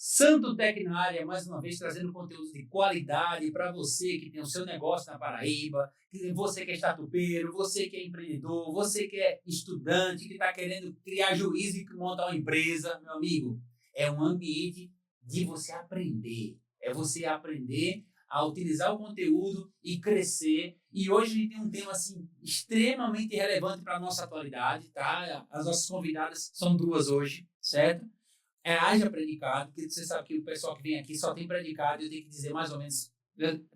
Santo Tech na área, mais uma vez trazendo conteúdo de qualidade para você que tem o seu negócio na Paraíba, você que é startupeiro, você que é empreendedor, você que é estudante, que está querendo criar juízo e montar uma empresa, meu amigo, é um ambiente de você aprender. É você aprender a utilizar o conteúdo e crescer. E hoje a gente tem um tema assim, extremamente relevante para a nossa atualidade, tá? As nossas convidadas são duas hoje, certo? Haja predicado, porque você sabe que o pessoal que vem aqui só tem predicado, eu tenho que dizer mais ou menos.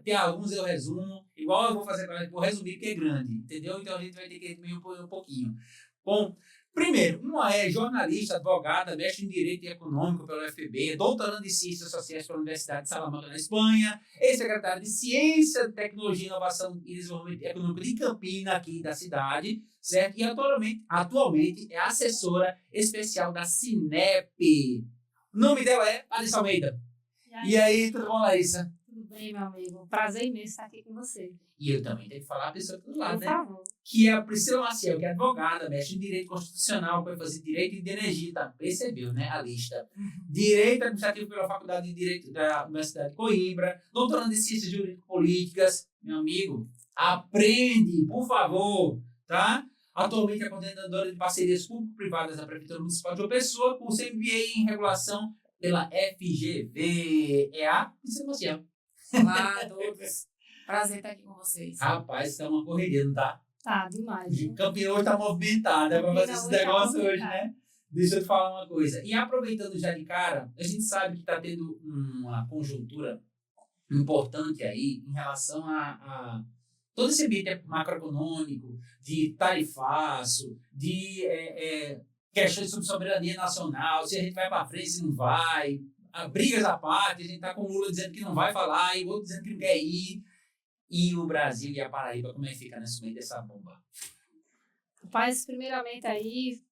Tem alguns eu resumo, igual eu vou fazer agora, vou resumir porque é grande, entendeu? Então a gente vai ter que resumir um pouquinho. Bom, primeiro, uma é jornalista, advogada, mestre em Direito Econômico pela UFPB, doutorando em Ciências Sociais pela Universidade de Salamanca, na Espanha, ex-secretária de Ciência, Tecnologia, Inovação e Desenvolvimento Econômico de Campina, aqui da cidade, certo? E atualmente é assessora especial da Cinep. O nome dela é Larissa Almeida. E aí, tudo bom, Larissa? Tudo bem, meu amigo. Prazer imenso estar aqui com você. E eu também tenho que falar a pessoa do lado, Por favor. Que é a Priscila Maciel, que é advogada, mestre em Direito Constitucional, vai fazer Direito de Energia, tá? Percebeu, né? A lista. Direito Administrativo pela Faculdade de Direito da Universidade de Coimbra, doutorando em Ciências Jurídico-Políticas. Meu amigo, aprende, por favor, tá? Atualmente é coordenadora de parcerias público-privadas da Prefeitura Municipal de João Pessoa, curso MBA em Regulação pela FGV. É a Priscila Maciel. Olá a todos. Prazer estar aqui com vocês. Rapaz, tá uma correria, não tá? Tá, demais. Campina hoje tá movimentada para fazer esse negócio hoje, né? Deixa eu te falar uma coisa. E aproveitando já de cara, a gente sabe que está tendo uma conjuntura importante aí em relação a todo esse ambiente macroeconômico, de tarifaço, de questões sobre soberania nacional, se a gente vai para frente, se não vai, brigas à parte, a gente está com o Lula dizendo que não vai falar e o outro dizendo que não quer ir. E o Brasil e a Paraíba, como é que fica nesse meio dessa bomba? Rapaz, primeiramente aí,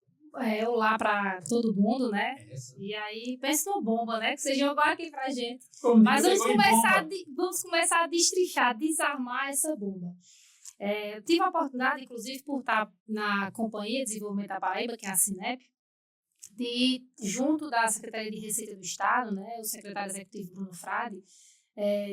olá para todo mundo, né? E aí, pensa numa bomba, né? Que você jogou aqui pra gente. Mas vamos começar a destrinchar, desarmar essa bomba. Eu tive a oportunidade, inclusive, por estar na Companhia de Desenvolvimento da Paraíba, que é a Cinep, de, junto da Secretaria de Receita do Estado, né, o secretário executivo Bruno Frade,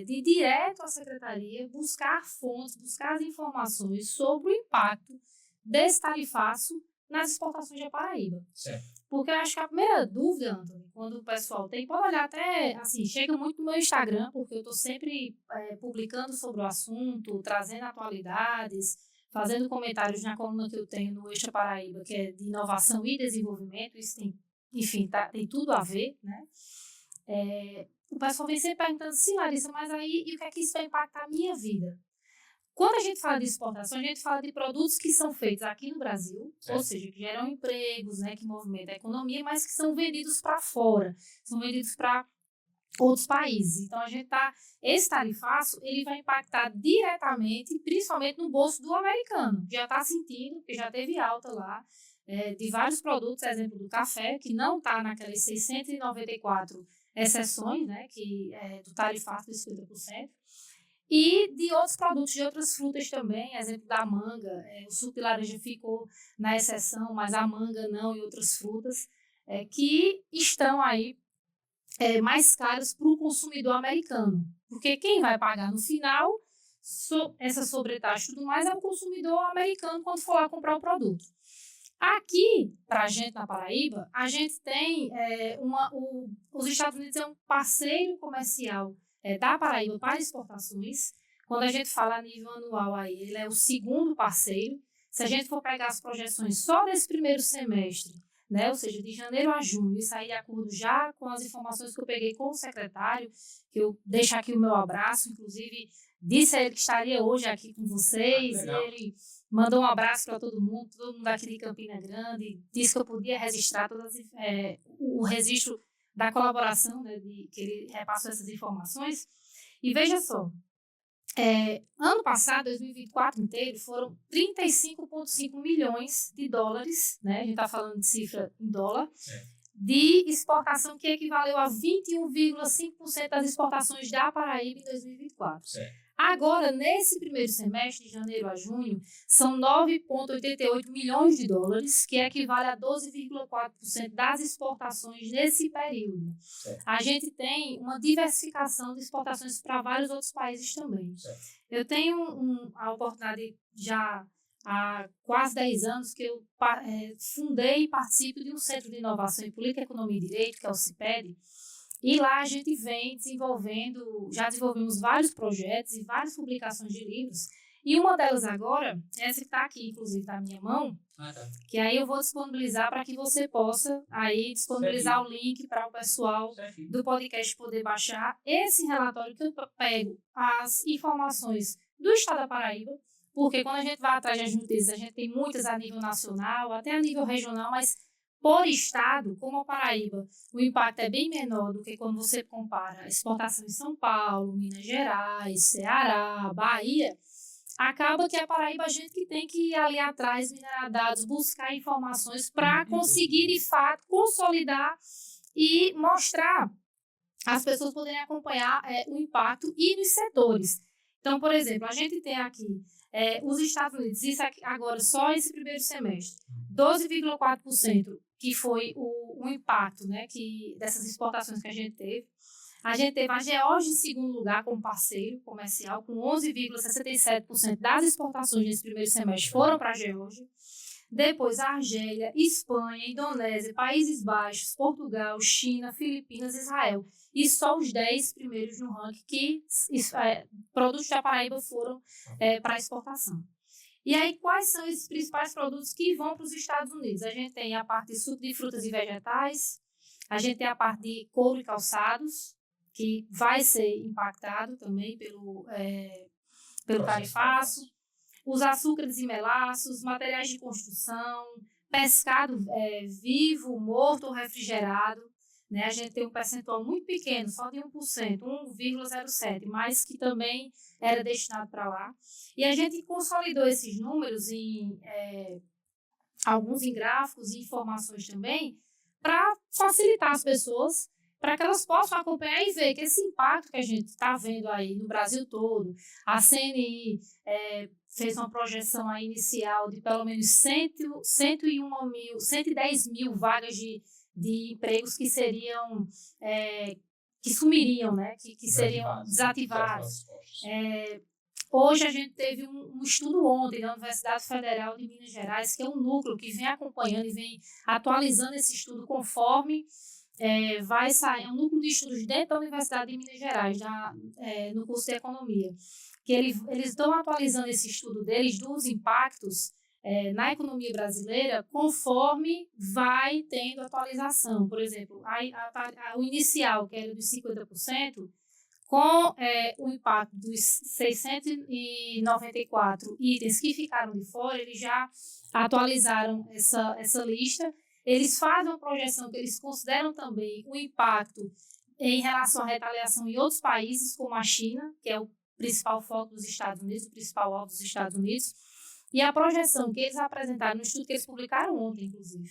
de direto à secretaria buscar fontes, buscar as informações sobre o impacto desse tarifaço nas exportações da Paraíba. Certo. Porque eu acho que a primeira dúvida, Antônio, quando o pessoal tem, pode olhar até, assim, chega muito no meu Instagram, porque eu estou sempre publicando sobre o assunto, trazendo atualidades, fazendo comentários na coluna que eu tenho no Extra Paraíba, que é de inovação e desenvolvimento, isso tem, enfim, tem tudo a ver, né? O pessoal vem sempre perguntando, sim, Larissa, mas aí e o que é que isso vai impactar a minha vida? Quando a gente fala de exportação, a gente fala de produtos que são feitos aqui no Brasil, ou seja, que geram empregos, né, que movimentam a economia, mas que são vendidos para fora, são vendidos para outros países. Então, esse tarifaço, ele vai impactar diretamente, principalmente no bolso do americano, que já está sentindo, porque já teve alta lá, de vários produtos, exemplo do café, que não está naquelas 694 exceções, né, que do tarifaço de 50%, e de outros produtos, de outras frutas também, exemplo da manga, o suco de laranja ficou na exceção, mas a manga não, e outras frutas, que estão aí mais caros para o consumidor americano, porque quem vai pagar no final essa sobretaxa e tudo mais é o consumidor americano quando for lá comprar o produto. Aqui, para a gente na Paraíba, a gente tem os Estados Unidos é um parceiro comercial da Paraíba para exportações. Quando a gente fala a nível anual, aí, ele é o segundo parceiro. Se a gente for pegar as projeções só desse primeiro semestre, né, ou seja, de janeiro a junho, e sair de acordo já com as informações que eu peguei com o secretário, que eu deixo aqui o meu abraço, inclusive disse a ele que estaria hoje aqui com vocês, e ele mandou um abraço para todo mundo aqui de Campina Grande, disse que eu podia registrar o registro da colaboração, né, que ele repassou essas informações. E veja só, ano passado, 2024 inteiro, foram 35,5 milhões de dólares, né, a gente está falando de cifra em dólar, de exportação, que equivaleu a 21,5% das exportações da Paraíba em 2024. Certo. Agora, nesse primeiro semestre, de janeiro a junho, são 9,88 milhões de dólares, que equivale a 12,4% das exportações nesse período. Certo. A gente tem uma diversificação de exportações para vários outros países também. Certo. Eu tenho a oportunidade já há quase 10 anos que eu fundei e participo de um Centro de Inovação em Política, Economia e Direito, que é o CIPED, e lá a gente vem já desenvolvemos vários projetos e várias publicações de livros, e uma delas agora, essa que está aqui, inclusive, na minha mão, Tá. que aí eu vou disponibilizar para que você possa aí disponibilizar o link para o pessoal do podcast poder baixar esse relatório, que eu pego as informações do estado da Paraíba, porque quando a gente vai atrás das notícias, a gente tem muitas a nível nacional, até a nível regional, mas por estado, como a Paraíba, o impacto é bem menor do que quando você compara a exportação em São Paulo, Minas Gerais, Ceará, Bahia. Acaba que a Paraíba a gente que tem que ir ali atrás, minerar dados, buscar informações para conseguir, de fato, consolidar e mostrar as pessoas poderem acompanhar o impacto e nos setores. Então, por exemplo, a gente tem aqui os Estados Unidos, isso aqui, agora só esse primeiro semestre, 12,4%, que foi o impacto, né, dessas exportações que a gente teve. A gente teve a Geórgia em segundo lugar como parceiro comercial, com 11,67% das exportações nesse primeiro semestre foram para a Geórgia. Depois a Argélia, Espanha, Indonésia, Países Baixos, Portugal, China, Filipinas e Israel. E só os 10 primeiros no ranking que produtos da Paraíba foram para exportação. E aí, quais são esses principais produtos que vão para os Estados Unidos? A gente tem a parte de suco de frutas e vegetais, a gente tem a parte de couro e calçados, que vai ser impactado também pelo tarifaço, os açúcares e melaços, materiais de construção, pescado vivo, morto ou refrigerado, né? A gente tem um percentual muito pequeno, só de 1%, 1,07%, mas que também era destinado para lá. E a gente consolidou esses números em alguns em gráficos e informações também, para facilitar as pessoas, para que elas possam acompanhar e ver que esse impacto que a gente está vendo aí no Brasil todo, a CNI fez uma projeção aí inicial de pelo menos 110 mil vagas de empregos que seriam, que sumiriam, né? que seriam desativados. Hoje a gente teve um estudo ontem da Universidade Federal de Minas Gerais, que é um núcleo que vem acompanhando e vem atualizando esse estudo conforme vai sair. É um núcleo de estudos dentro da Universidade de Minas Gerais, no curso de Economia, que eles estão atualizando esse estudo deles dos impactos na economia brasileira conforme vai tendo atualização. Por exemplo, o inicial, que era dos 50%, com o impacto dos 694 itens que ficaram de fora, eles já atualizaram essa lista. Eles fazem uma projeção que eles consideram também o impacto em relação à retaliação em outros países, como a China, que é o principal foco dos Estados Unidos, o principal alvo dos Estados Unidos. E a projeção que eles apresentaram no estudo que eles publicaram ontem, inclusive,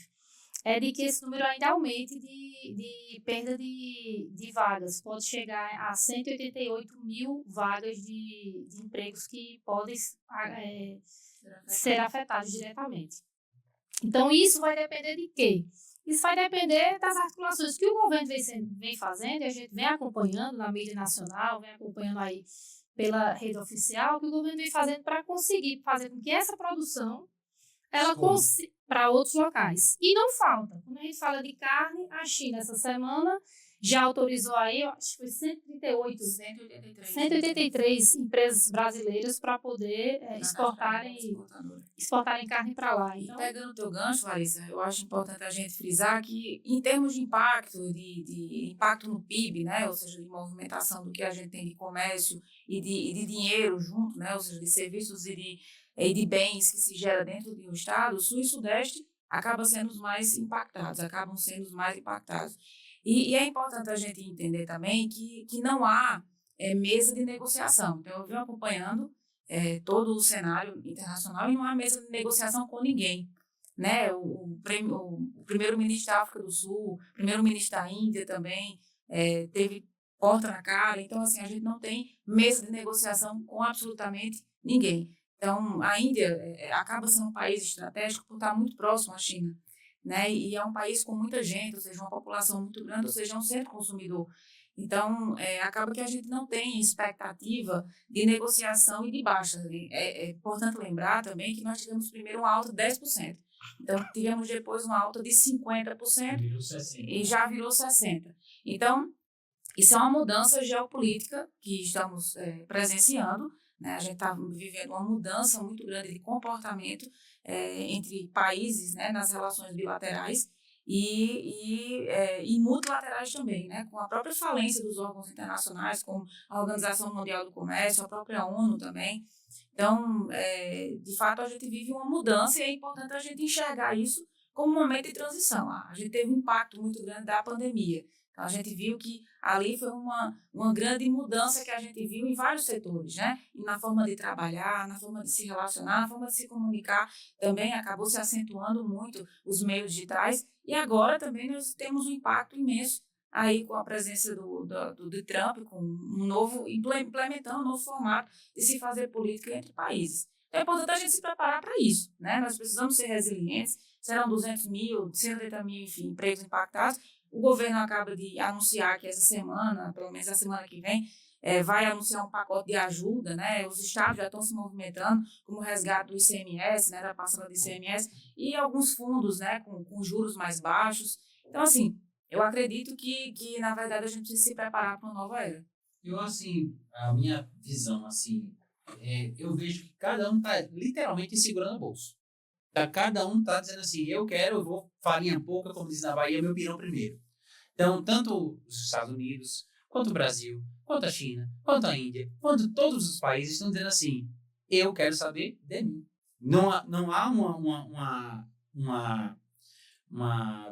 é de que esse número ainda aumente de perda de vagas. Pode chegar a 188 mil vagas de empregos que podem ser afetados diretamente. Então, isso vai depender de quê? Isso vai depender das articulações que o governo vem fazendo, e a gente vem acompanhando na mídia nacional, vem acompanhando aí pela rede oficial, que o governo vem fazendo para conseguir fazer com que essa produção ela consiga para outros locais. E não falta. Quando a gente fala de carne, a China, essa semana, já autorizou aí, eu acho que foi 183 empresas brasileiras para poder exportarem carne para lá. Então, pegando o teu gancho, Larissa, eu acho importante a gente frisar que, em termos de impacto, de impacto no PIB, né, ou seja, de movimentação do que a gente tem de comércio e de dinheiro junto, né, ou seja, de serviços e de bens que se gera dentro de um estado, o Sul e Sudeste acabam sendo os mais impactados. E é importante a gente entender também que não há mesa de negociação. Então, eu venho acompanhando todo o cenário internacional e não há mesa de negociação com ninguém. né? O primeiro-ministro da África do Sul, o primeiro-ministro da Índia também teve porta na cara. Então, assim, a gente não tem mesa de negociação com absolutamente ninguém. Então, a Índia acaba sendo um país estratégico por estar muito próximo à China, né? E é um país com muita gente, ou seja, uma população muito grande, ou seja, é um centro consumidor. Então, acaba que a gente não tem expectativa de negociação e de baixa. É importante lembrar também que nós tivemos primeiro uma alta de 10%. Então, tivemos depois uma alta de 50% e já virou 60%. Então, isso é uma mudança geopolítica que estamos presenciando, né? A gente está vivendo uma mudança muito grande de comportamento entre países, né, nas relações bilaterais e multilaterais também, né? Com a própria falência dos órgãos internacionais, como a Organização Mundial do Comércio, a própria ONU também. Então, de fato, a gente vive uma mudança e é importante a gente enxergar isso como um momento de transição. A gente teve um impacto muito grande da pandemia. Então, a gente viu que ali foi uma grande mudança que a gente viu em vários setores, né? E na forma de trabalhar, na forma de se relacionar, na forma de se comunicar, também acabou se acentuando muito os meios digitais. E agora também nós temos um impacto imenso aí com a presença do Trump, com implementando um novo formato de se fazer política entre países. Então, é importante a gente se preparar para isso, né? Nós precisamos ser resilientes. Serão 200 mil, 180 mil, enfim, empregos impactados. O governo acaba de anunciar que essa semana, pelo menos a semana que vem, vai anunciar um pacote de ajuda, né? Os estados já estão se movimentando, como o resgate do ICMS, né? Da parcela do ICMS, e alguns fundos, né? Com juros mais baixos. Então, assim, eu acredito que, na verdade, a gente precisa se preparar para uma nova era. Eu, assim, a minha visão, assim, eu vejo que cada um está literalmente segurando o bolso. Cada um está dizendo assim, eu vou farinha pouca, como diz na Bahia, meu pirão primeiro. Então, tanto os Estados Unidos, quanto o Brasil, quanto a China, quanto a Índia, quanto todos os países estão dizendo assim, eu quero saber de mim. Não há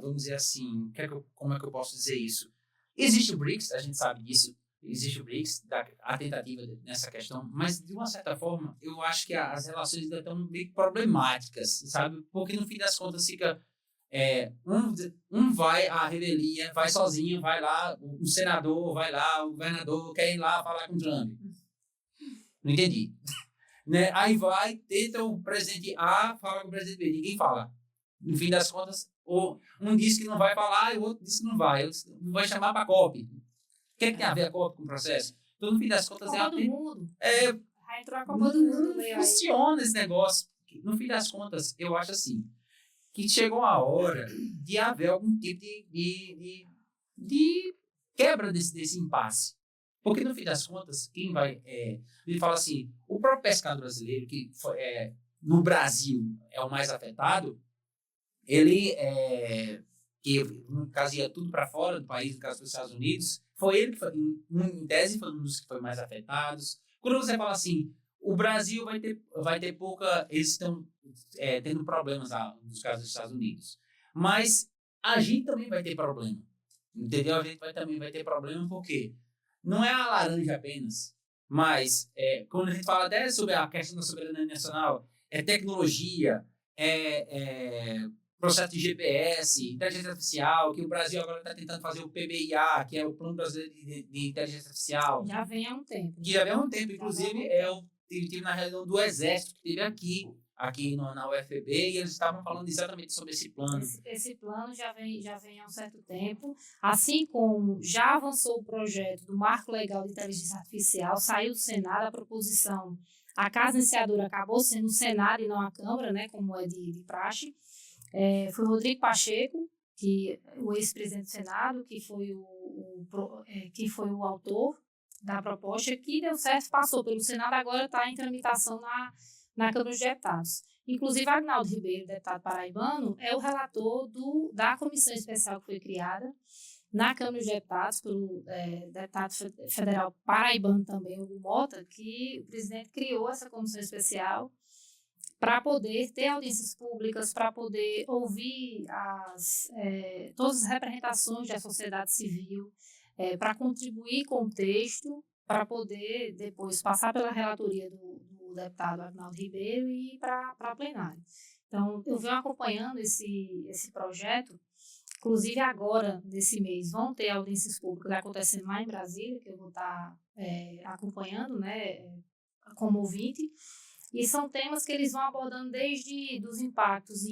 vamos dizer assim, como é que eu posso dizer isso? Existe o BRICS, a gente sabe disso, existe o BRICS, a tentativa nessa questão, mas de uma certa forma, eu acho que as relações ainda estão meio problemáticas, sabe? Porque no fim das contas fica, um vai à revelia, vai sozinho, vai lá, um senador, vai lá, o governador quer ir lá falar com o Trump. Não entendi. Né? Aí vai, tenta o presidente A falar com o presidente B, ninguém fala. No fim das contas, um diz que não vai falar e o outro diz que não vai. Não vai chamar para a COP. O que é que tem a ver a COP com o processo? Então, no fim das contas, Copa do Mundo. Vai entrar a Copa não do Mundo. Não funciona esse negócio. No fim das contas, eu acho assim, que chegou a hora de haver algum tipo de quebra desse impasse. Porque, no fim das contas, quem vai... ele fala assim, o próprio pescado brasileiro, que no Brasil é o mais afetado, ele, que no caso ia tudo para fora do país, no caso dos Estados Unidos, foi ele que, em tese, foi um dos que foi mais afetados. Quando você fala assim, o Brasil vai ter pouca... Eles estão tendo problemas lá, nos casos dos Estados Unidos. Mas a gente também vai ter problema. Entendeu? A gente também vai ter problema porque não é a laranja apenas, mas quando a gente fala até sobre a questão da soberania nacional, tecnologia, processo de GPS, inteligência artificial, que o Brasil agora está tentando fazer o PBIA, que é o Plano Brasileiro de Inteligência Artificial. Já vem há um tempo. Que já vem há um tempo. Inclusive, eu tive na reunião do Exército, que teve aqui na UFPB, e eles estavam falando exatamente sobre esse plano. Esse plano já vem há um certo tempo, assim como já avançou o projeto do Marco Legal de Inteligência Artificial, saiu do Senado a proposição, a casa iniciadora acabou sendo o Senado e não a Câmara, né, como é de praxe. Foi o Rodrigo Pacheco, o ex-presidente do Senado, que foi o autor da proposta, que deu certo, passou pelo Senado, agora está em tramitação na Câmara dos Deputados. Inclusive, Agnaldo Ribeiro, deputado paraibano, é o relator da comissão especial que foi criada na Câmara dos Deputados, pelo deputado federal paraibano também, Hugo Mota, que o presidente criou essa comissão especial para poder ter audiências públicas, para poder ouvir todas as representações da sociedade civil, para contribuir com o texto, para poder depois passar pela relatoria do deputado Agnaldo Ribeiro e ir para plenário. Então, eu venho acompanhando esse projeto. Inclusive, agora, nesse mês, vão ter audiências públicas acontecendo lá em Brasília, que eu vou estar acompanhando, né, como ouvinte. E são temas que eles vão abordando desde dos impactos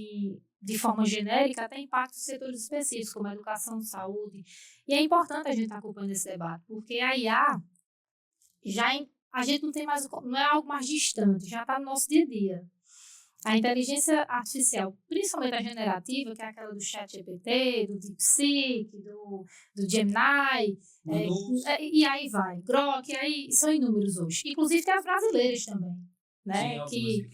de forma genérica até impactos em setores específicos, como a educação, saúde. E é importante a gente estar acompanhando esse debate, porque a IA, a gente não tem mais, não é algo mais distante, já está no nosso dia a dia. A inteligência artificial, principalmente a generativa, que é aquela do ChatGPT, do DeepSeek, do Gemini, e aí vai, Grok, e aí são inúmeros hoje. Inclusive tem as brasileiras também, né? Sim,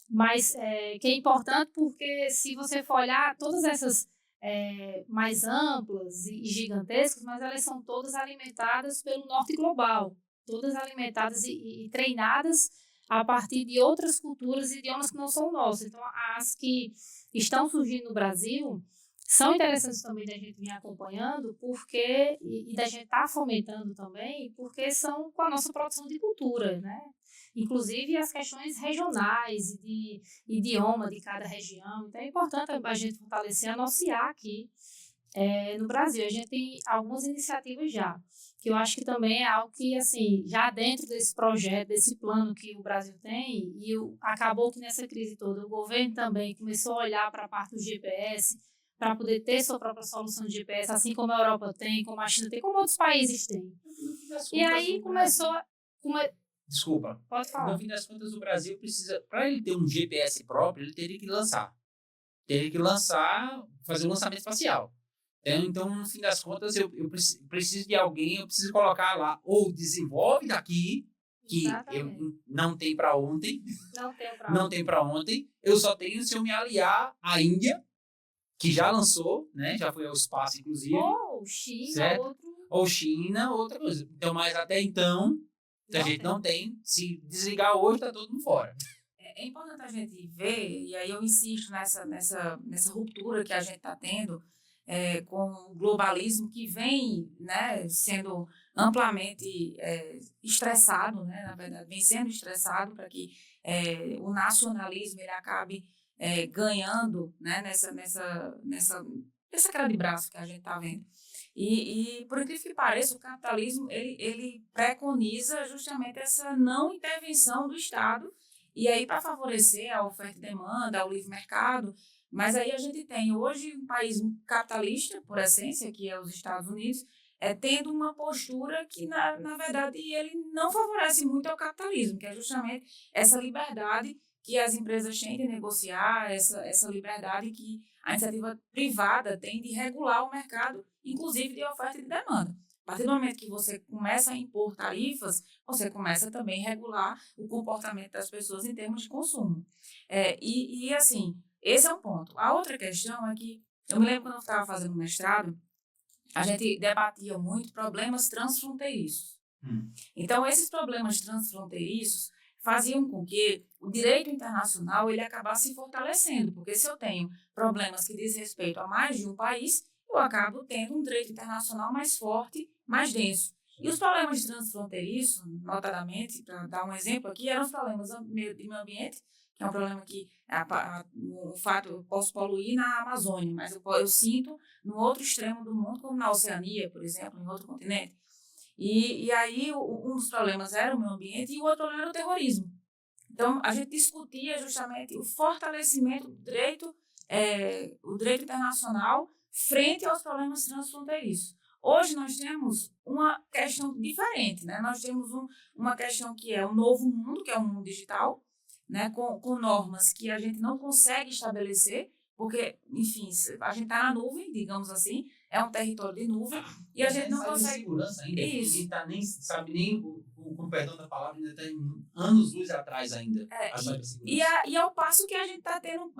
mas que é importante porque se você for olhar todas essas mais amplas e gigantescas, mas elas são todas alimentadas pelo norte global, todas alimentadas e treinadas a partir de outras culturas e idiomas que não são nossos. Então, as que estão surgindo no Brasil são interessantes também da gente vir acompanhando, porque, e da gente estar fomentando também, porque são com a nossa produção de cultura, né? Inclusive as questões regionais e de idioma de cada região. Então, é importante a gente fortalecer a nossa IA aqui no Brasil. A gente tem algumas iniciativas já, que eu acho que também é algo que, assim, já dentro desse projeto, desse plano que o Brasil tem, e acabou que nessa crise toda o governo também começou a olhar para a parte do GPS, para poder ter sua própria solução de GPS, assim como a Europa tem, como a China tem, como outros países têm. E aí começou... Desculpa. Pode falar. No fim das contas, o Brasil precisa, para ele ter um GPS próprio, ele teria que lançar. Teria que lançar, fazer um lançamento espacial. Então, no fim das contas, eu preciso de alguém, eu preciso colocar lá, ou desenvolve daqui, que não tem para ontem. Não tem para ontem. Eu só tenho se eu me aliar à Índia, que já lançou, né? Já foi ao espaço, inclusive. Ou China, certo? Ou China, outra coisa. Então, mas até então, a gente não tem. Se desligar hoje, tá todo mundo fora. É importante a gente ver, e aí eu insisto nessa ruptura que a gente está tendo com o globalismo que vem, né, sendo amplamente estressado, né, na verdade, vem sendo estressado para que o nacionalismo ele acabe ganhando, né, nessa queda de braço que a gente está vendo. E, por incrível que pareça, o capitalismo ele preconiza justamente essa não intervenção do Estado, e aí para favorecer a oferta e demanda, o livre mercado. Mas aí a gente tem hoje um país capitalista, por essência, que é os Estados Unidos, tendo uma postura que, na verdade, ele não favorece muito ao capitalismo, que é justamente essa liberdade que as empresas têm de negociar, essa liberdade que a iniciativa privada tem de regular o mercado, inclusive de oferta e de demanda. A partir do momento que você começa a impor tarifas, você começa também a regular o comportamento das pessoas em termos de consumo. E assim, esse é um ponto. A outra questão é que, eu me lembro quando eu estava fazendo mestrado, a gente debatia muito problemas transfronteiriços. Então, esses problemas transfronteiriços faziam com que o direito internacional ele acabasse se fortalecendo, porque se eu tenho problemas que diz respeito a mais de um país, eu acabo tendo um direito internacional mais forte, mais denso. E os problemas transfronteiriços, notadamente, para dar um exemplo aqui, eram os problemas de meio ambiente, que é um problema que, o fato, eu posso poluir na Amazônia, mas eu sinto no outro extremo do mundo, como na Oceania, por exemplo, em outro continente. E aí, um dos problemas era o meio ambiente e o outro problema era o terrorismo. Então, a gente discutia justamente o fortalecimento do direito, o direito internacional frente aos problemas transfronteiriços. Hoje nós temos uma questão diferente, né? Nós temos uma questão que é o novo mundo, que é o mundo digital, né? Com normas que a gente não consegue estabelecer, porque, enfim, a gente está na nuvem, digamos assim, é um território de nuvem, e a gente não consegue... segurança ainda, isso. Ninguém tá nem, sabe nem, com perdão da palavra, ainda está anos-luz atrás ainda. E ao passo que a gente está tendo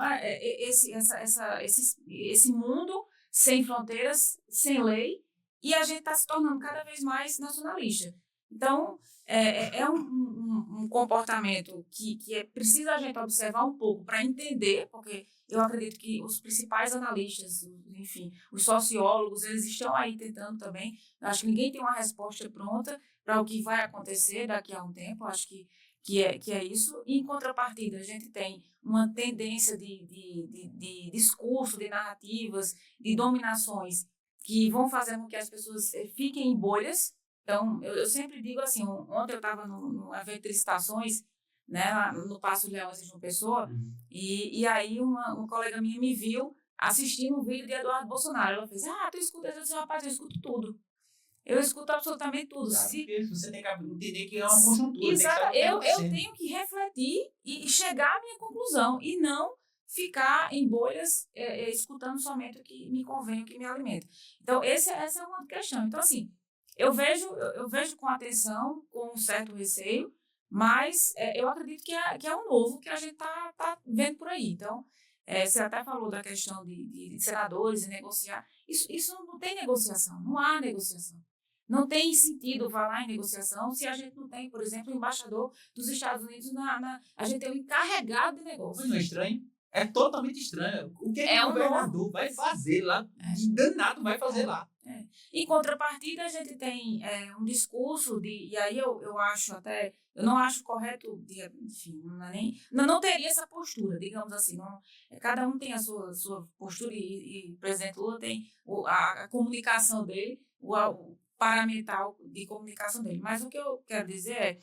esse mundo sem fronteiras, sem lei, e a gente está se tornando cada vez mais nacionalista. Então, é um comportamento que precisa a gente observar um pouco para entender, porque eu acredito que os principais analistas, enfim, os sociólogos, eles estão aí tentando também. Eu acho que ninguém tem uma resposta pronta para o que vai acontecer daqui a um tempo, acho que é isso. Em contrapartida, a gente tem uma tendência de discurso, de narrativas, de dominações que vão fazer com que as pessoas fiquem em bolhas. Então, eu sempre digo assim, ontem eu estava no evento de licitações, né, lá no Paço Leões de João Pessoa, e aí uma colega minha me viu assistindo um vídeo de Eduardo Bolsonaro. Ela fez, tu escuta? Eu disse, rapaz, eu escuto tudo. Eu escuto absolutamente tudo. Claro, porque você tem que entender que é uma conjuntura. Exato. Eu tenho que refletir e chegar à minha conclusão e não ficar em bolhas escutando somente o que me convém, o que me alimenta. Então, essa é uma questão. Então, assim, eu vejo com atenção, com um certo receio, mas eu acredito que é um novo que a gente tá vendo por aí. Então, você até falou da questão de senadores e negociar. Isso não tem negociação, não há negociação. Não tem sentido falar em negociação se a gente não tem, por exemplo, o embaixador dos Estados Unidos, a gente tem o encarregado de negócio. Não é estranho? É totalmente estranho. O que o governador vai fazer lá? De danado vai fazer lá. Em contrapartida, a gente tem um discurso e aí eu acho até, eu não acho correto, enfim, não teria essa postura, digamos assim. Cada um tem a sua postura e o presidente Lula tem a comunicação dele, o paramental de comunicação dele. Mas o que eu quero dizer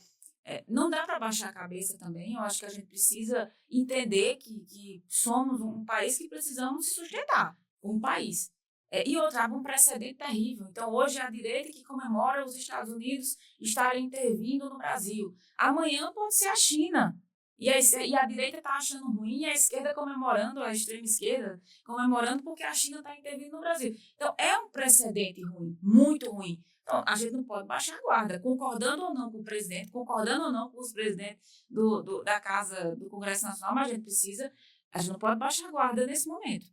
não dá para baixar a cabeça também. Eu acho que a gente precisa entender que somos um país que precisamos se sustentar como país. E outra, um precedente terrível. Então, hoje é a direita que comemora os Estados Unidos estarem intervindo no Brasil. Amanhã pode ser a China. E a direita está achando ruim, e a esquerda comemorando, a extrema esquerda comemorando porque a China está intervindo no Brasil. Então, é um precedente ruim, muito ruim. Então, a gente não pode baixar a guarda, concordando ou não com o presidente, concordando ou não com os presidentes da Casa do Congresso Nacional, mas a gente não pode baixar a guarda nesse momento.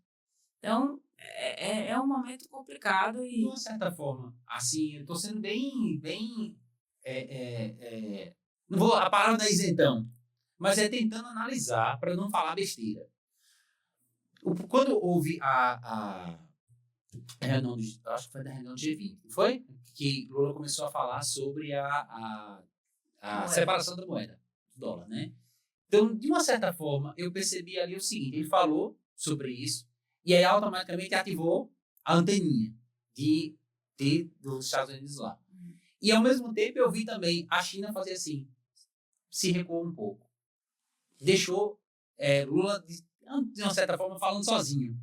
Então, é um momento complicado e... De uma certa forma, assim, eu estou sendo bem não vou a palavra isentão, mas tentando analisar para não falar besteira. Quando houve a reunião, acho que foi da reunião do G20, foi? Que Lula começou a falar sobre a separação da moeda, do dólar, né? Então, de uma certa forma, eu percebi ali o seguinte, ele falou sobre isso, e aí automaticamente ativou a anteninha dos Estados Unidos lá. E ao mesmo tempo eu vi também a China fazer assim, se recuou um pouco. Deixou Lula, de uma certa forma, falando sozinho.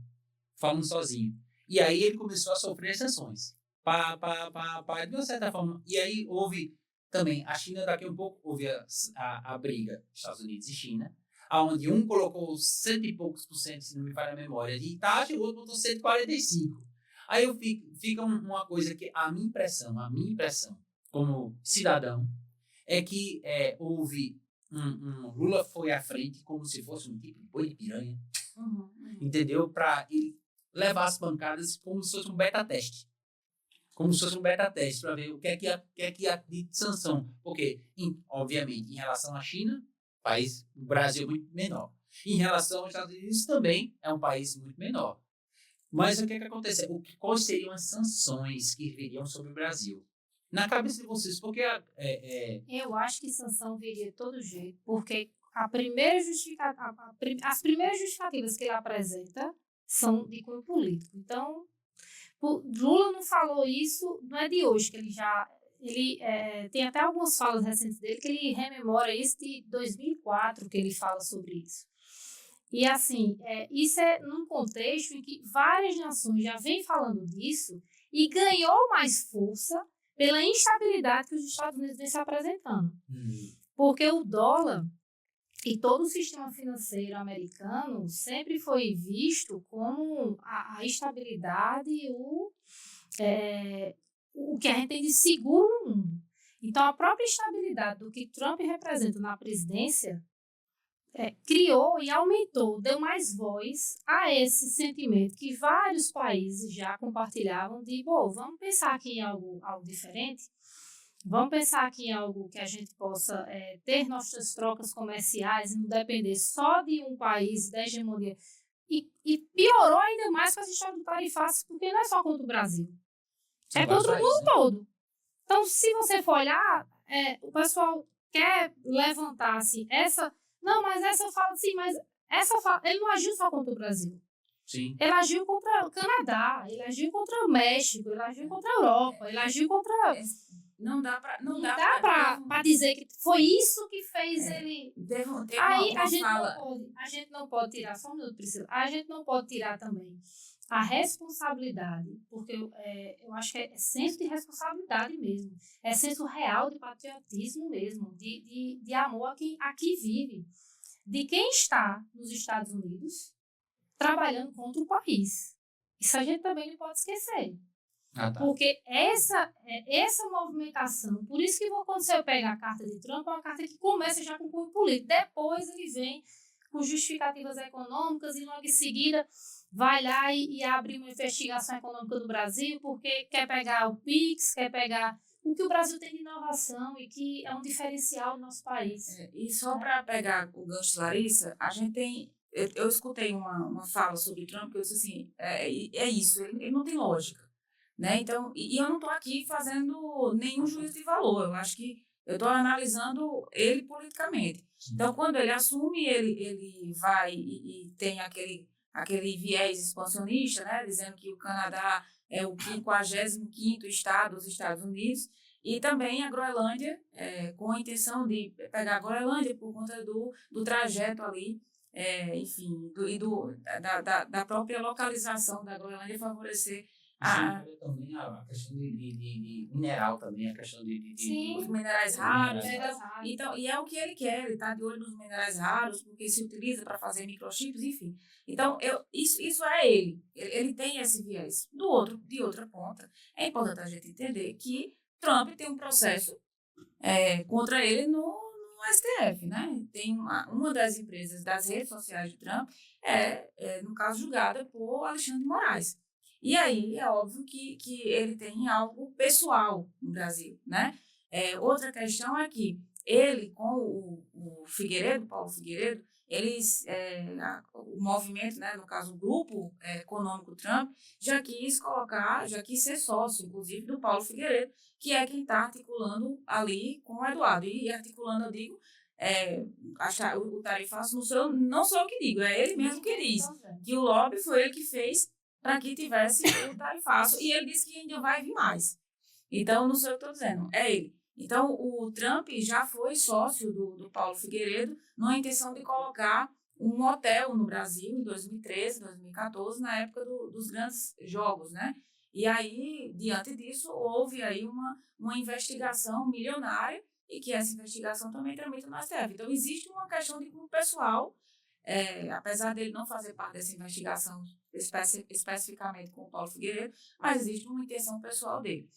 E aí ele começou a sofrer exceções. De uma certa forma. E aí houve também, a China daqui a um pouco, houve a briga Estados Unidos e China, onde um colocou 100 e poucos %, se não me falha a memória, de taxa, e o outro botou 145%. Aí fica uma coisa que a minha impressão, como cidadão, é que houve Lula foi à frente como se fosse um tipo de boi de piranha, entendeu? Para ele levar as pancadas como se fosse um beta-teste. Para ver o que é que há de sanção. Porque, obviamente, em relação à China, o Brasil é muito menor. Em relação aos Estados Unidos, também é um país muito menor. Mas o que acontece? Quais seriam as sanções que viriam sobre o Brasil? Na cabeça de vocês, porque... Eu acho que sanção viria de todo jeito, porque as primeiras justificativas que ele apresenta são de cunho político. Então, Lula não falou isso, não é de hoje, que ele tem até algumas falas recentes dele que ele rememora isso de 2004, que ele fala sobre isso. E assim, isso é num contexto em que várias nações já vêm falando disso e ganhou mais força pela instabilidade que os Estados Unidos vem se apresentando. Porque o dólar e todo o sistema financeiro americano sempre foi visto como a estabilidade e o que a gente tem de seguro no mundo. Então, a própria estabilidade do que Trump representa na presidência criou e aumentou, deu mais voz a esse sentimento que vários países já compartilhavam de, vamos pensar aqui em algo diferente, vamos pensar aqui em algo que a gente possa ter nossas trocas comerciais e não depender só de um país, da hegemonia. E piorou ainda mais com as histórias do tarifácio, porque não é só contra o Brasil, é contra o mundo todo. Então, se você for olhar, o pessoal quer levantar-se essa... Não, mas essa fala assim, mas essa fala... Ele não agiu só contra o Brasil. Sim. Ele agiu contra o Canadá, ele agiu contra o México, ele agiu contra a Europa, ele agiu contra... Não dá para dizer que foi isso que fez ele... Aí a gente não pode tirar, só um minuto, Priscila, a gente não pode tirar também a responsabilidade, porque eu acho que é senso de responsabilidade mesmo, é senso real de patriotismo mesmo, de amor a quem aqui vive, de quem está nos Estados Unidos trabalhando contra o país. Isso a gente também não pode esquecer. Tá. Porque essa movimentação, por isso que quando você pega a carta de Trump, é uma carta que começa já com o cunho político, depois ele vem com justificativas econômicas e logo em seguida vai lá e abre uma investigação econômica do Brasil porque quer pegar o PIX, quer pegar o que o Brasil tem de inovação e que é um diferencial do nosso país. E só para pegar o gancho de Larissa, a gente tem... Eu escutei uma fala sobre Trump que eu disse assim, é isso, ele não tem lógica. Né? Então, e eu não estou aqui fazendo nenhum juízo de valor, eu acho que eu estou analisando ele politicamente. Então, quando ele assume, ele vai e tem aquele viés expansionista, né? Dizendo que o Canadá é o 55º estado dos Estados Unidos, e também a Groenlândia, com a intenção de pegar a Groenlândia por conta do trajeto ali, enfim, da própria localização da Groenlândia favorecer também a questão de mineral também, a questão os minerais raros. Então, e é o que ele quer, ele está de olho nos minerais raros, porque se utiliza para fazer microchips, enfim. Então, isso é ele. Ele tem esse viés. De outra ponta, é importante a gente entender que Trump tem um processo contra ele no STF, né? Tem uma das empresas das redes sociais de Trump, no caso, julgada por Alexandre de Moraes. E aí é óbvio que ele tem algo pessoal no Brasil, né? Outra questão é que ele, com o Figueiredo, Paulo Figueiredo, o movimento, né, no caso o grupo econômico Trump, já quis ser sócio, inclusive, do Paulo Figueiredo, que é quem está articulando ali com o Eduardo. E articulando, eu digo, o tarifaço não sou eu que digo, é ele mesmo que diz, que o lobby foi ele que fez para que tivesse o tarifaço. E ele disse que ainda vai vir mais. Então, não sou eu que estou dizendo, é ele. Então, o Trump já foi sócio do Paulo Figueiredo numa intenção de colocar um hotel no Brasil em 2013, 2014, na época dos grandes jogos, né? E aí, diante disso, houve aí uma investigação milionária e que essa investigação também tramita no STF. Então, existe uma questão de cunho pessoal, apesar dele não fazer parte dessa investigação especificamente com o Paulo Figueiredo, mas existe uma intenção pessoal dele.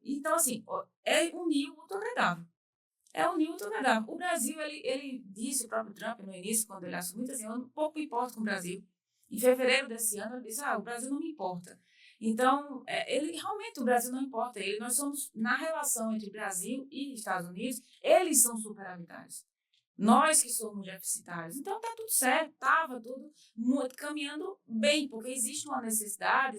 Então, assim, é um nível muito agradável. O Brasil, ele disse, o próprio Trump, no início, quando ele assumiu, assim, eu pouco me importo com o Brasil. Em fevereiro desse ano, ele disse, o Brasil não me importa. Então, realmente o Brasil não importa. Nós somos, na relação entre Brasil e Estados Unidos, eles são superavitários. Nós que somos deficitários. Então, está tudo certo, estava tudo caminhando bem, porque existe uma necessidade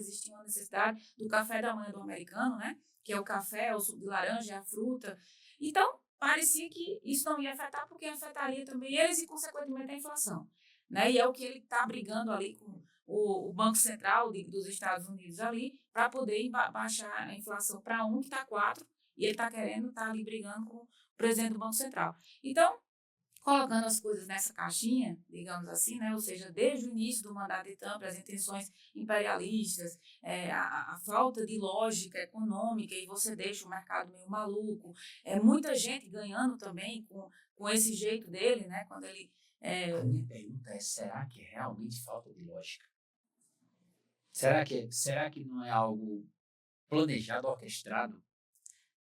do café da manhã do americano, né? Que é o café, o suco de laranja, a fruta. Então, parecia que isso não ia afetar, porque afetaria também eles e, consequentemente, a inflação. Né? E é o que ele está brigando ali com o Banco Central dos Estados Unidos ali, para poder baixar a inflação para 1, que está 4, e ele está querendo estar ali brigando com o presidente do Banco Central. Então, colocando as coisas nessa caixinha, digamos assim, né? Ou seja, desde o início do mandato de Trump, as intenções imperialistas, a falta de lógica econômica, e você deixa o mercado meio maluco, muita gente ganhando também com esse jeito dele, né? Quando ele... A minha pergunta é, será que é realmente falta de lógica? Será que não é algo planejado, orquestrado?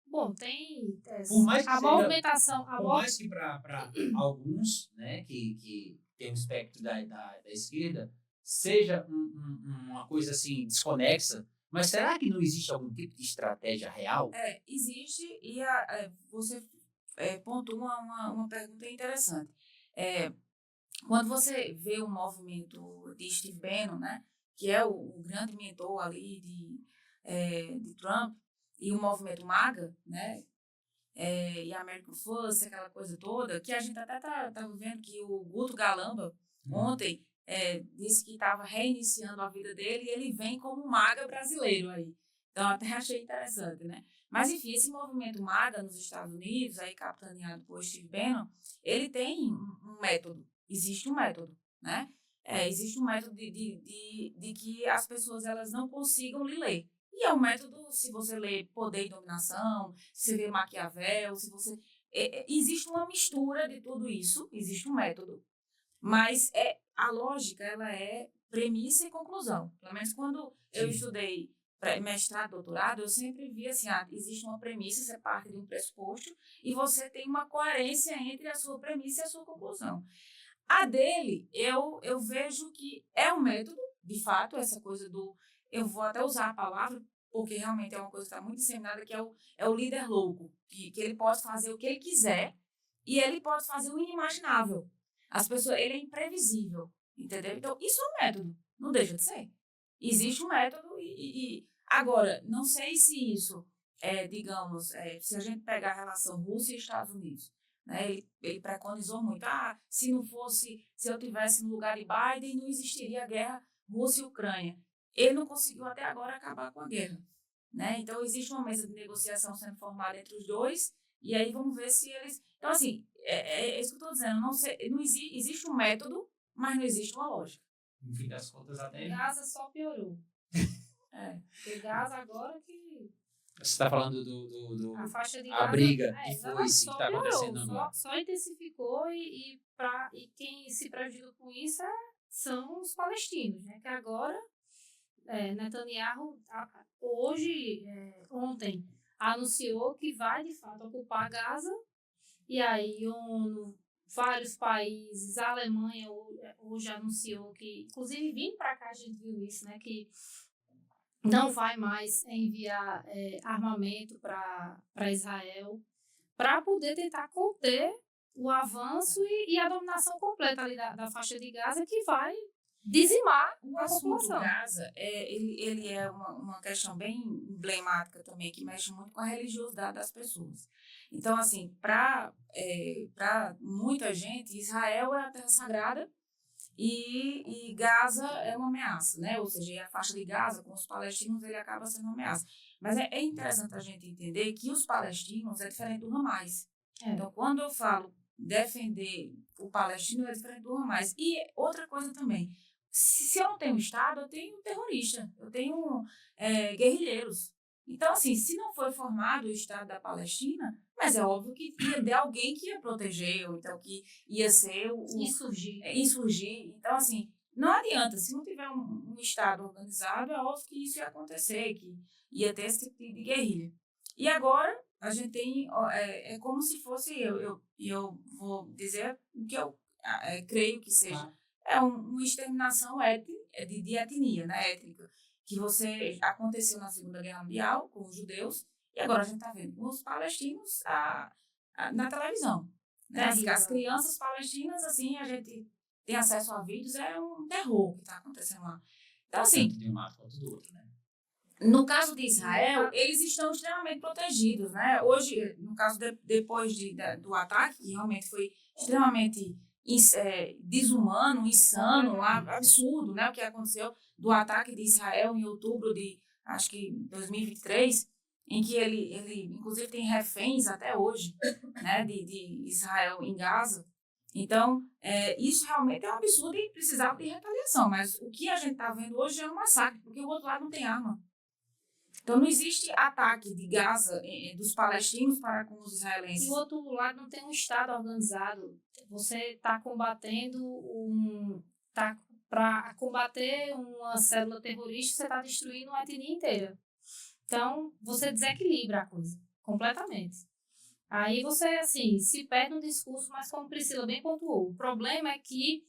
Bom, tem por mais que a seja, movimentação. Por mais que para alguns, né, que tem um espectro da esquerda, seja uma coisa assim desconexa, mas será que não existe algum tipo de estratégia real? Existe, e você pontua uma pergunta interessante. Quando você vê o movimento de Steve Bannon, né, que é o grande mentor ali de Trump, e o movimento MAGA, né? E a American First, aquela coisa toda, que a gente até estava vendo que o Guto Galamba, ontem, disse que estava reiniciando a vida dele e ele vem como MAGA brasileiro aí. Então, até achei interessante, né? Mas, enfim, esse movimento MAGA nos Estados Unidos, aí capitaneado por Steve Bannon, ele tem um método, existe um método, né? Existe um método de que as pessoas elas não consigam lhe ler. E é um método, se você lê Poder e Dominação, se você vê Maquiavel, se você... existe uma mistura de tudo isso, existe um método, mas a lógica ela é premissa e conclusão. Pelo menos quando eu estudei mestrado, doutorado, eu sempre vi assim, existe uma premissa, você parte de um pressuposto, e você tem uma coerência entre a sua premissa e a sua conclusão. A dele, eu vejo que é um método, de fato, essa coisa do... Eu vou até usar a palavra, porque realmente é uma coisa que está muito disseminada, que é o líder louco, que ele pode fazer o que ele quiser e ele pode fazer o inimaginável. As pessoas, ele é imprevisível, entendeu? Então, isso é um método, não deixa de ser. Existe um método agora, não sei se isso digamos, se a gente pegar a relação Rússia e Estados Unidos, né, ele preconizou muito, se eu tivesse no lugar de Biden, não existiria a guerra Rússia e Ucrânia. Ele não conseguiu até agora acabar com a guerra, né? Então, existe uma mesa de negociação sendo formada entre os dois, e aí vamos ver se eles... Então, assim, é isso que eu estou dizendo, não existe um método, mas não existe uma lógica. No fim das contas, até... Gaza só piorou. Porque Gaza agora que... Você está falando a faixa de Gaza, a briga que está acontecendo agora. Só intensificou e quem se prejudica com isso são os palestinos, né? Que agora Netanyahu ontem anunciou que vai de fato ocupar Gaza, e aí ONU, vários países, a Alemanha hoje anunciou que, inclusive vindo para cá a gente viu isso, né? Que não vai mais enviar armamento para Israel, para poder tentar conter o avanço e a dominação completa ali da faixa de Gaza, que vai dizimar o a assunto população. Gaza, ele é uma questão bem emblemática também, que mexe muito com a religiosidade das pessoas. Então, assim, para muita gente, Israel é a terra sagrada, e Gaza é uma ameaça, né? Ou seja, a faixa de Gaza com os palestinos ele acaba sendo uma ameaça. Mas é interessante a gente entender que os palestinos é diferente do Hamas. Então, quando eu falo defender o palestino, é diferente do Hamas. E outra coisa também, se eu não tenho Estado, eu tenho terrorista, eu tenho guerrilheiros. Então, assim, se não foi formado o Estado da Palestina, mas é óbvio que ia ter alguém que ia proteger, ou então que ia ser insurgir. Então, assim, não adianta, se não tiver um Estado organizado, é óbvio que isso ia acontecer, que ia ter esse tipo de guerrilha. E agora, a gente tem, é como se fosse, eu vou dizer o que eu creio que seja, uma exterminação de etnia, né, étnica, que aconteceu na Segunda Guerra Mundial com os judeus, e agora a gente está vendo com os palestinos na televisão. Né? As crianças palestinas, assim, a gente tem acesso a vídeos, é um terror que está acontecendo lá. Então, assim, de um lado quanto do outro, né? No caso de Israel, eles estão extremamente protegidos, né? Hoje, no caso depois do ataque, que realmente foi extremamente desumano, insano, absurdo, né? O que aconteceu do ataque de Israel em outubro de, acho que 2023, em que ele inclusive tem reféns até hoje, né? De Israel em Gaza. Então, isso realmente é um absurdo e precisava de retaliação. Mas o que a gente está vendo hoje é um massacre, porque o outro lado não tem arma. Então, não existe ataque de Gaza dos palestinos para com os israelenses. E o outro lado não tem um Estado organizado. Você está combatendo para combater uma célula terrorista, você está destruindo uma etnia inteira. Então, você desequilibra a coisa completamente. Aí você, assim, se perde um discurso, mas como Priscila bem pontuou, o problema é que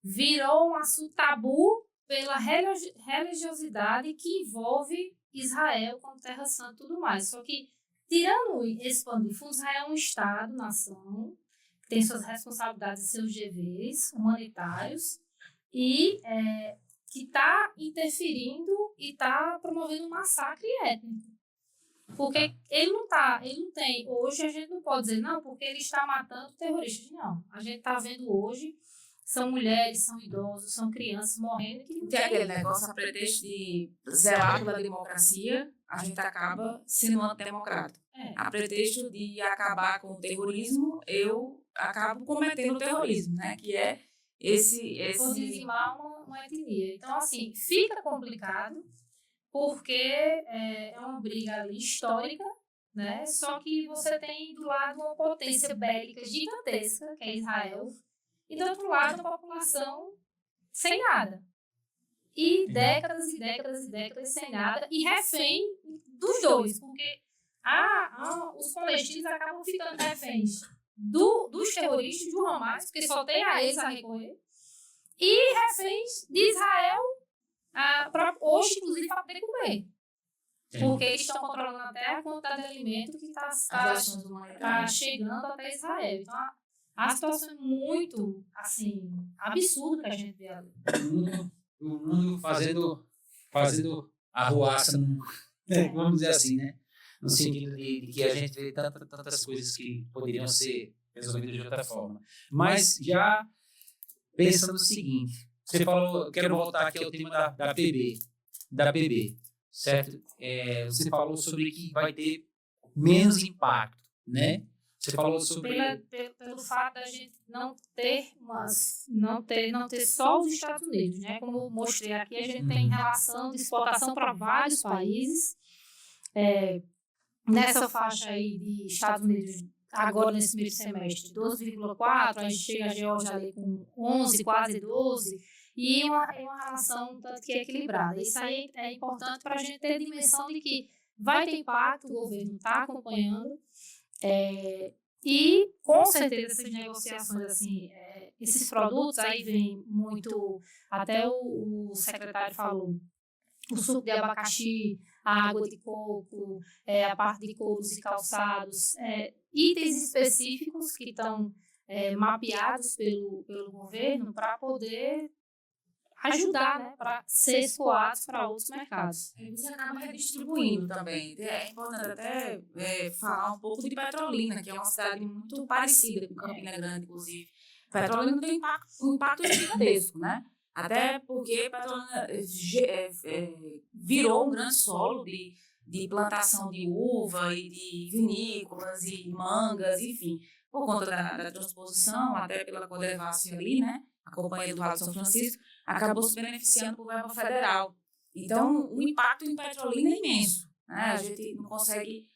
virou um assunto tabu pela religiosidade que envolve Israel como terra santa e tudo mais. Só que, tirando esse pano de fundo, Israel é um Estado, nação, que tem suas responsabilidades e seus deveres humanitários e que está interferindo e está promovendo um massacre étnico. Porque ele não tem, hoje a gente não pode dizer, não, porque ele está matando terroristas. Não, a gente está vendo hoje, são mulheres, são idosos, são crianças morrendo. Que não tem aquele negócio, a pretexto de zelar pela democracia, a gente acaba sendo antidemocrata. A pretexto de acabar com o terrorismo, eu acabo cometendo o terrorismo, né? Que é Por dizimar uma etnia. Então, assim, fica complicado, porque é uma briga ali histórica, né? Só que você tem do lado uma potência bélica gigantesca, que é Israel, e do outro lado a população sem nada. E décadas e décadas e décadas sem nada, e refém dos dois, porque os palestinos acabam ficando reféns dos terroristas, do Hamas, porque só tem a eles a recorrer, e reféns de Israel, hoje, inclusive, para poder comer. Porque eles estão controlando até a quantidade de alimento que está chegando até Israel. Então, a situação é muito, assim, absurda que a gente vê ali. O mundo fazendo arruaça, vamos dizer assim, né? No sentido de que a gente vê tantas coisas que poderiam ser resolvidas de outra forma. Mas já pensando no seguinte, você falou, quero voltar aqui ao tema da PB, certo? Você falou sobre que vai ter menos impacto, né? Você falou sobre... Pelo fato da gente não ter só os Estados Unidos, né? Como eu mostrei aqui, a gente tem relação de exportação para vários países. Nessa faixa aí de Estados Unidos, agora nesse primeiro semestre, 12,4, a gente chega a Geórgia ali com 11, quase 12, e uma relação tanto que equilibrada. Isso aí é importante para a gente ter a dimensão de que vai ter impacto, o governo está acompanhando, e com certeza essas negociações, assim, esses produtos, aí vem muito, até o secretário falou, o suco de abacaxi, a água de coco, a parte de couros e calçados, itens específicos que estão mapeados pelo governo para poder ajudar, né, para ser escoados para outros mercados. Você acaba redistribuindo também. É importante até falar um pouco de Petrolina, que é uma cidade muito parecida com Campina Grande, inclusive. Petrolina tem um impacto gigantesco, né? Até porque Petrolina virou um grande solo de plantação de uva e de vinícolas e mangas, enfim, por conta da transposição, até pela Codevasf ali, né? A Companhia do Vale de São Francisco, acabou se beneficiando por verba federal. Então, o impacto em Petrolina é imenso, né? A gente não consegue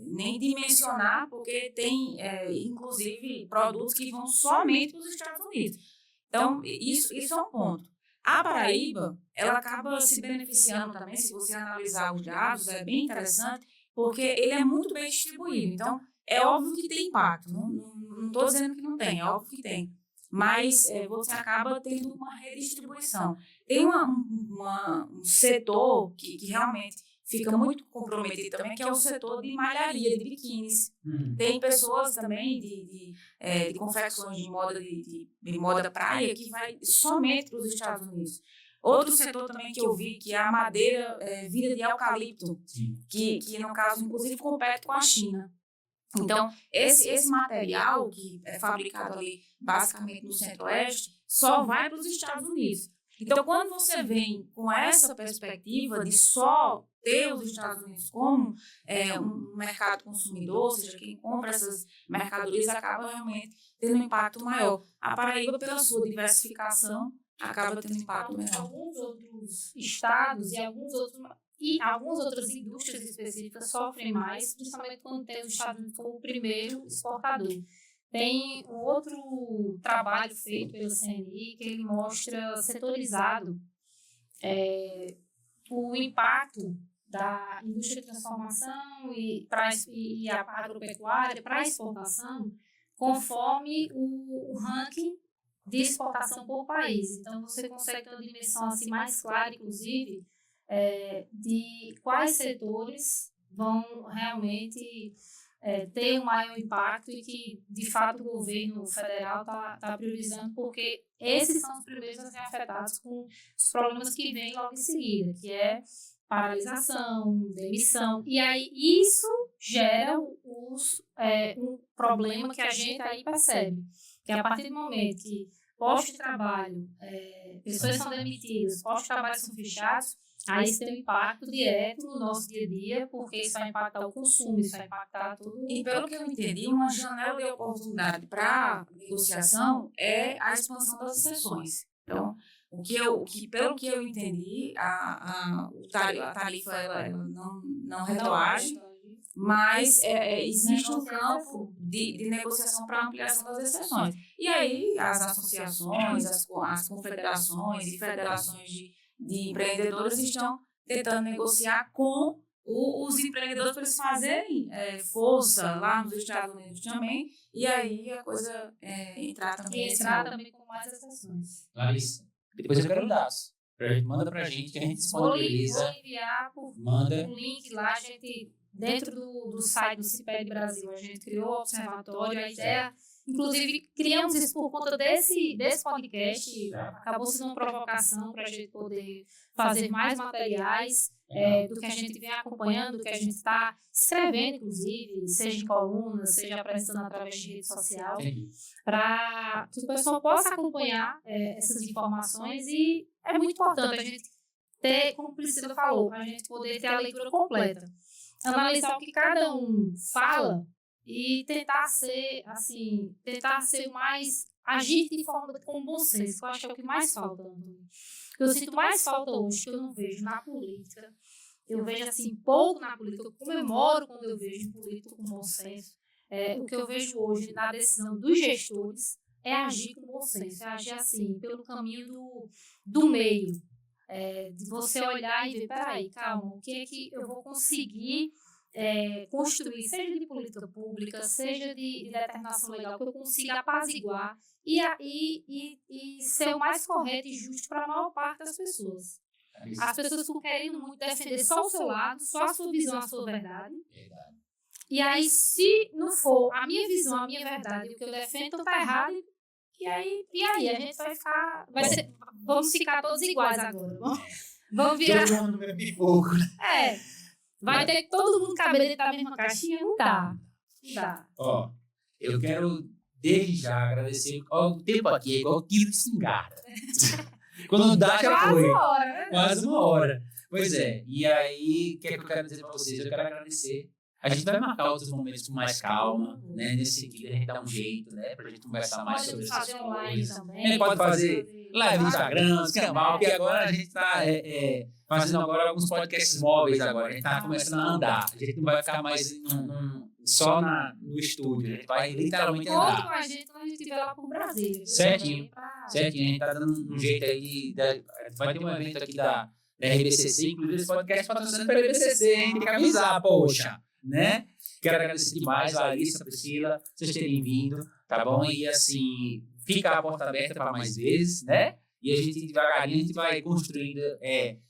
nem dimensionar, porque tem, inclusive, produtos que vão somente para os Estados Unidos. Então, isso é um ponto. A Paraíba, ela acaba se beneficiando também, se você analisar os dados, é bem interessante, porque ele é muito bem distribuído. Então, é óbvio que tem impacto, não estou dizendo que não tem, é óbvio que tem. Mas você acaba tendo uma redistribuição. Tem um setor que realmente fica muito comprometido também, que é o setor de malharia, de biquínis. Tem pessoas também de confecções de moda praia que vai somente para os Estados Unidos. Outro setor também que eu vi, que é a madeira vinda de eucalipto, que no caso, inclusive, compete com a China. Então, esse material que é fabricado ali basicamente no Centro-Oeste só vai para os Estados Unidos. Então, quando você vem com essa perspectiva de só ter os Estados Unidos como um mercado consumidor, ou seja, quem compra essas mercadorias acaba realmente tendo um impacto maior. A Paraíba, pela sua diversificação, acaba tendo um impacto menor. Alguns outros estados e algumas outras indústrias específicas sofrem mais, principalmente quando tem os Estados Unidos como o primeiro exportador. Tem um outro trabalho feito pelo CNI que ele mostra setorizado o impacto da indústria de transformação e a agropecuária para a exportação conforme o ranking de exportação por país. Então, você consegue ter uma dimensão assim, mais clara, inclusive, de quais setores vão realmente ter um maior impacto e que, de fato, o governo federal está priorizando, porque esses são os primeiros a ser afetados com os problemas que vêm logo em seguida, que é paralisação, demissão. E aí isso gera um problema que a gente aí percebe. Que a partir do momento que postos de trabalho, pessoas são demitidas, postos de trabalho são fechados, aí isso tem um impacto direto no nosso dia a dia, porque isso vai impactar o consumo, isso vai impactar tudo. E pelo que eu entendi, uma janela de oportunidade para negociação é a expansão das exceções. Então, pelo que eu entendi, a tarifa ela não retroage, mas existe um campo de negociação para ampliação das exceções. E aí as associações, as confederações e federações de empreendedores estão tentando negociar com os empreendedores para eles fazerem força lá nos Estados Unidos também, e aí a coisa entrar também com mais exceções. Larissa, depois eu quero dados. Manda pra gente que a gente disponibiliza. Vou enviar manda um link lá, a gente, dentro do site do CIPED Brasil, a gente criou o observatório, a ideia, inclusive criamos isso por conta desse podcast, acabou sendo uma provocação para a gente poder fazer mais materiais do que a gente vem acompanhando, do que a gente está escrevendo, inclusive, seja em colunas, seja apresentando através de rede social, para que o pessoal possa acompanhar essas informações. E é muito importante a gente ter, como o Priscila falou, a gente poder ter a leitura completa, analisar o que cada um fala e tentar ser o mais, agir de forma com bom senso, que eu acho que é o que mais falta, Antônio. O que eu sinto mais falta hoje, que eu não vejo na política, eu vejo assim pouco na política, eu comemoro quando eu vejo um político com bom senso. O que eu vejo hoje na decisão dos gestores é agir com bom senso, é agir assim, pelo caminho do meio, de você olhar e ver, peraí, calma, o que é que eu vou conseguir construir, seja de política pública, seja de determinação legal, que eu consiga apaziguar e ser o mais correto e justo para a maior parte das pessoas. As pessoas estão querendo muito defender só o seu lado, só a sua visão, a sua verdade. E aí, se não for a minha visão, a minha verdade, o que eu defendo, então tá errado. E aí a gente vai ficar... vamos ficar todos iguais agora. Vamos virar... Todo mundo no mesmo pipoco. Vai ter que todo mundo caber dentro da mesma caixinha? Não dá. Ó, eu quero desde já agradecer. Ó, o tempo aqui é igual quilo de espingarda. Quando dá, já foi. Quase uma hora. Pois é. E aí, o que é que eu quero dizer pra vocês? Eu quero agradecer. A gente vai marcar outros momentos com mais calma, né? Nesse sentido, a gente dá um jeito, né? Pra gente conversar mais sobre essas coisas. A gente pode fazer live no Instagram, escambau, porque agora a gente tá fazendo agora alguns podcasts móveis agora. A gente tá começando a andar. A gente não vai ficar mais só no estúdio. A gente vai literalmente andar. Conta com a gente quando a gente estiver lá pro Brasil. Certinho. A gente tá dando um jeito aí. Vai ter um evento aqui da RBCC, inclusive esse podcast patrocinado pela RBCC, hein? Tem que avisar, poxa. Né? Quero agradecer demais a Larissa, a Priscila, vocês terem vindo, tá bom? E assim, fica a porta aberta para mais vezes, né? E a gente devagarinho a gente vai construindo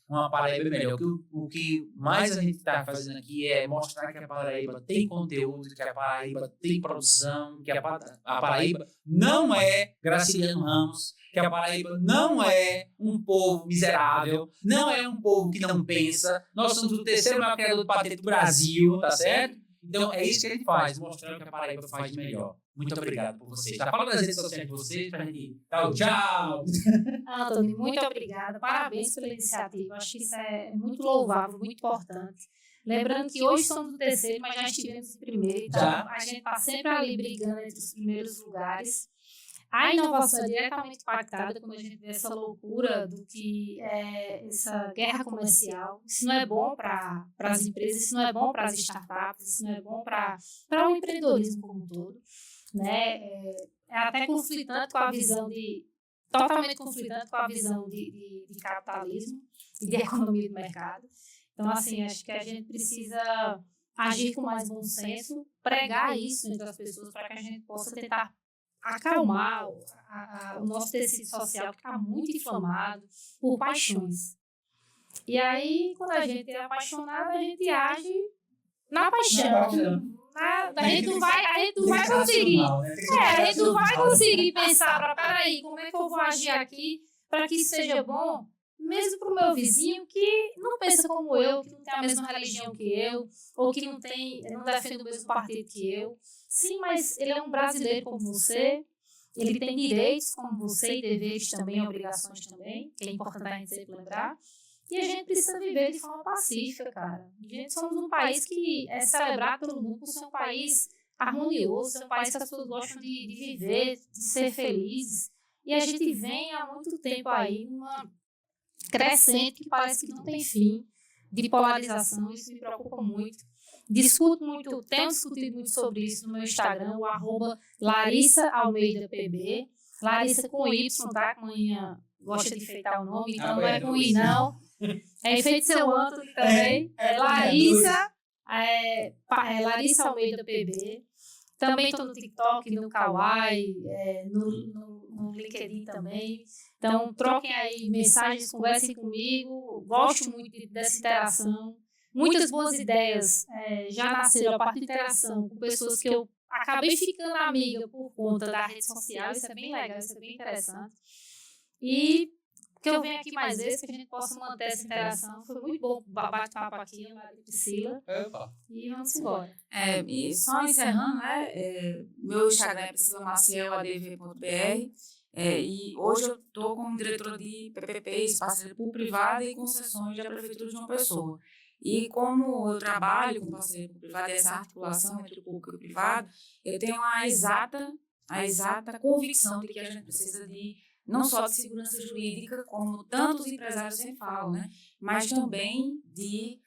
uma Paraíba melhor. O que mais a gente está fazendo aqui é mostrar que a Paraíba tem conteúdo, que a Paraíba tem produção, que a Paraíba não é Graciliano Ramos, que a Paraíba não é um povo miserável, não é um povo que não pensa. Nós somos o terceiro maior criador de patente do Brasil, tá certo? Então é isso que a gente faz, mostrando que a Paraíba faz de melhor. Muito obrigado por vocês. Tá? Fala das redes sociais de vocês pra gente dar o tchau. Antônio, muito obrigada. Parabéns pela iniciativa. Acho que isso é muito louvável, muito importante. Lembrando que hoje somos o terceiro, mas já estivemos em primeiro. Então a gente está sempre ali brigando entre os primeiros lugares. A inovação é diretamente impactada quando a gente vê essa loucura do que é essa guerra comercial. Isso não é bom para as empresas, isso não é bom para as startups, isso não é bom para o empreendedorismo como um todo. Né? É até conflitante com a visão totalmente conflitante com a visão de capitalismo e de economia do mercado. Então, assim, acho que a gente precisa agir com mais bom senso, pregar isso entre as pessoas para que a gente possa tentar acalmar o nosso tecido social que está muito inflamado por paixões. E aí, quando a gente é apaixonado, a gente age na paixão. A gente não vai conseguir. A gente não vai conseguir pensar peraí, como é que eu vou agir aqui para que isso seja bom? mesmo para o meu vizinho que não pensa como eu, que não tem a mesma religião que eu, ou que não defende o mesmo partido que eu. Sim, mas ele é um brasileiro como você, ele tem direitos como você e deveres também, obrigações também, que é importante a gente sempre lembrar. E a gente precisa viver de forma pacífica, cara. A gente somos um país que é celebrado pelo mundo por ser um país harmonioso, ser um país que as pessoas gostam de viver, de ser felizes. E a gente vem há muito tempo aí numa crescente que parece que não tem fim, de polarização. Isso me preocupa muito. Discuto muito, tenho discutido muito sobre isso no meu Instagram, o @LarissaAlmeidaPB. Larissa com Y, tá? Que manhã gosta de enfeitar o nome, então não é com I, não. É enfeite seu Antônio também. É Larissa, Larissa Almeida PB. Também estou no TikTok, no Kawaii, no LinkedIn também. Então, troquem aí mensagens, conversem comigo. Gosto muito dessa interação. Muitas boas ideias já nasceram a partir da interação com pessoas que eu acabei ficando amiga por conta da rede social. Isso é bem legal, isso é bem interessante. E que eu venha aqui mais vezes, que a gente possa manter essa interação. Foi muito bom o bate-papo aqui, eu e Priscila. E vamos embora. E só encerrando, né? Meu Instagram é priscilaMaciel.adv.br. E hoje eu estou como diretora de PPPs, parceria público-privada e concessões da Prefeitura de João Pessoa. E como eu trabalho com parceria público-privada e essa articulação entre o público e o privado, eu tenho a exata convicção de que a gente precisa de não só de segurança jurídica, como tantos empresários sempre falam, né? Mas também de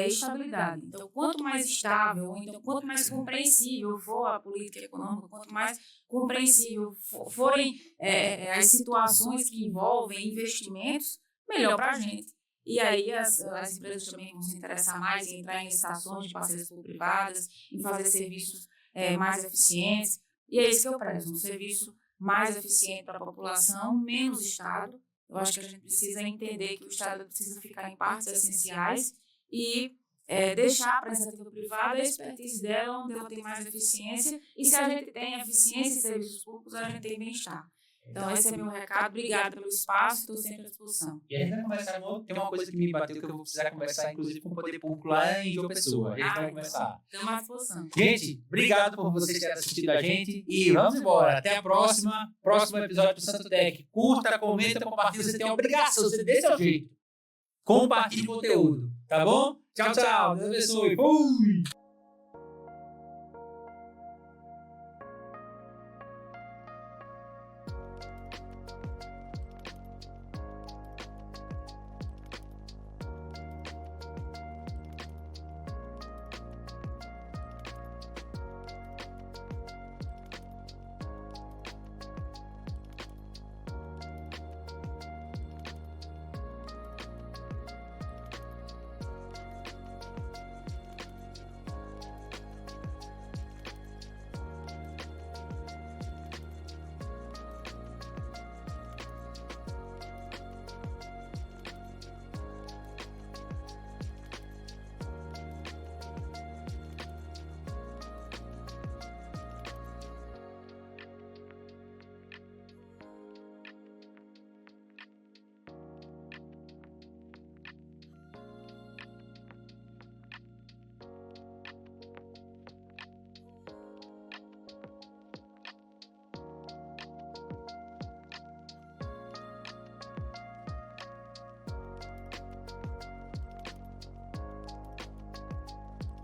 estabilidade. Então, quanto mais estável, ou então quanto mais compreensível for a política econômica, quanto mais compreensível forem as situações que envolvem investimentos, melhor para a gente. E aí as empresas também vão se interessar mais em entrar em licitações de parcerias público-privadas, em fazer serviços mais eficientes. E é isso que eu prezo, um serviço mais eficiente para a população, menos Estado. Eu acho que a gente precisa entender que o Estado precisa ficar em partes essenciais e deixar para a iniciativa privada a expertise dela, onde ela tem mais eficiência. E se a gente tem eficiência em serviços públicos, a gente tem bem-estar. Então, esse é meu recado. Obrigada pelo espaço, estou sempre à disposição. E a gente vai conversar, tem uma coisa que me bateu que eu vou precisar conversar, inclusive, com o Poder Público lá em João Pessoa. A gente vai conversar. Estamos à disposição. Gente, obrigado por vocês terem assistido a gente e vamos embora. Até a próxima. Próximo episódio do Santo Tech. Curta, comenta, compartilha. Você tem a obrigação, você dê seu jeito. Compartilhe o conteúdo, tá bom? Tchau, tchau. Deus abençoe. Fui!